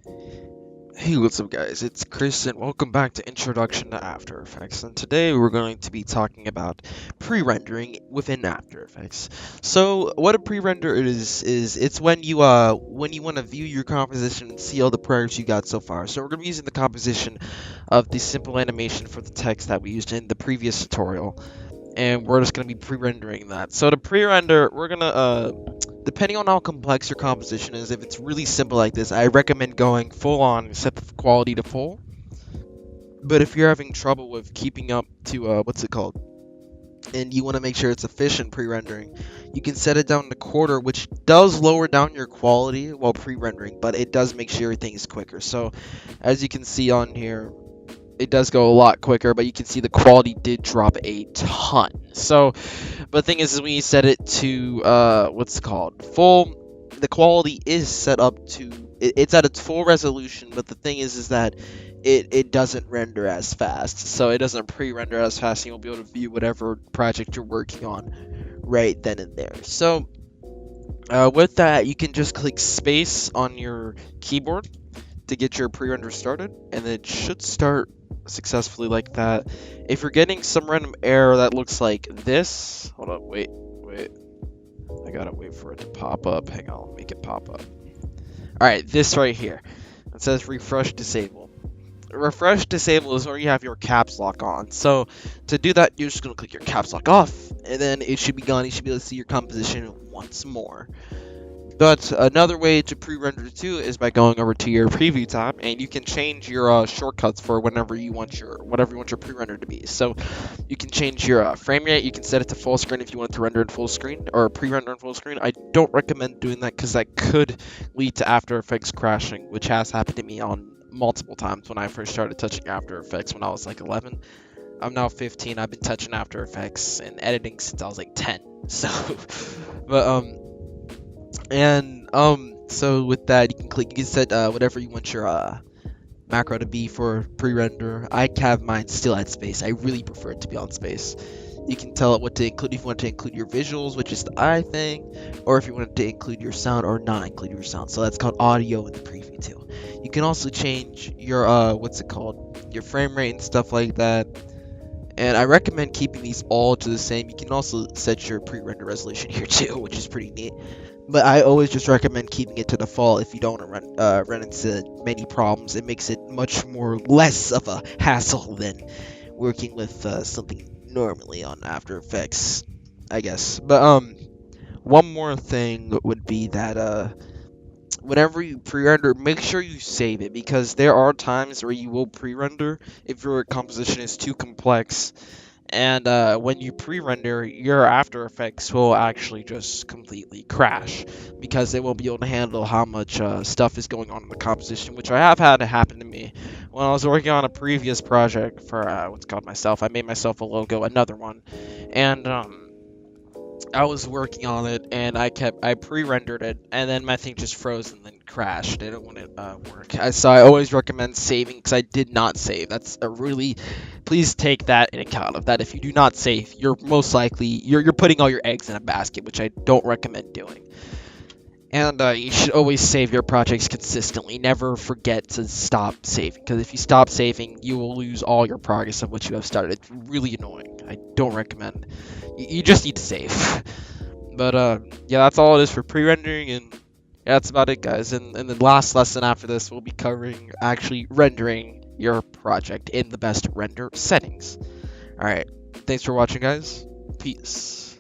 Hey, what's up guys, it's Chris and welcome back to Introduction to After Effects, and today we're going to be talking about pre-rendering within After Effects. So what a pre-render is it's when you want to view your composition and see all the progress you got so far. So we're going to be using the composition of the simple animation for the text that we used in the previous tutorial, and we're just going to be pre-rendering that. So to pre-render, we're going to depending on how complex your composition is, if it's really simple like this, I recommend going full on, set the quality to full. But if you're having trouble with keeping up to, what's it called, and you want to make sure it's efficient pre-rendering, you can set it down to quarter, which does lower down your quality while pre-rendering, but it does make sure everything is quicker. So as you can see on here, it does go a lot quicker, but you can see the quality did drop a ton. So, but the thing is when you set it to, what's it called, full, the quality is set up to, it's at its full resolution, but the thing is that it doesn't render as fast. So it doesn't pre-render as fast, and you'll be able to view whatever project you're working on right then and there. So, with that, you can just click space on your keyboard to get your pre-render started, and it should start successfully like that. If you're getting some random error that looks like this, hold on, wait, I gotta wait for it to pop up. Hang on, I'll make it pop up. Alright, this right here. It says refresh disable. Refresh disable is where you have your caps lock on. So to do that, you're just gonna click your caps lock off, and then it should be gone. You should be able to see your composition once more. But another way to pre-render too is by going over to your preview tab, and you can change your shortcuts for whatever you want your pre-render to be. So you can change your frame rate. You can set it to full screen if you want it to render in full screen or pre-render in full screen. I don't recommend doing that because that could lead to After Effects crashing, which has happened to me on multiple times when I first started touching After Effects when I was like 11. I'm now 15. I've been touching After Effects and editing since I was like 10. So, but so with that, you can set whatever you want your macro to be for pre-render. I have mine still at space. I really prefer it to be on space. You can tell it what to include if you want to include your visuals, which is the eye thing, or if you want to include your sound or not include your sound. So that's called audio in the preview too. You can also change your your frame rate and stuff like that. And I recommend keeping these all to the same. You can also set your pre-render resolution here too, which is pretty neat. But I always just recommend keeping it to default if you don't want to run into many problems. It makes it much more less of a hassle than working with something normally on After Effects, I guess. But one more thing would be that whenever you pre-render, make sure you save it, because there are times where you will pre-render if your composition is too complex, and when you pre-render, your After Effects will actually just completely crash because it won't be able to handle how much stuff is going on in the composition, which I have had to happen to me when I was working on a previous project for what's called myself. I made myself a logo, another one, and I was working on it, and I pre-rendered it, and then my thing just froze and then crashed. It didn't want to work. So I always recommend saving, because I did not save. That's a really, please take that in account of that. If you do not save, you're most likely you're putting all your eggs in a basket, which I don't recommend doing. And you should always save your projects consistently. Never forget to stop saving, because if you stop saving, you will lose all your progress of what you have started. It's really annoying. I don't recommend. You just need to save. But yeah, that's all it is for pre-rendering, and yeah, that's about it, guys. And the last lesson after this, we'll be covering actually rendering your project in the best render settings. All right, thanks for watching, guys. Peace.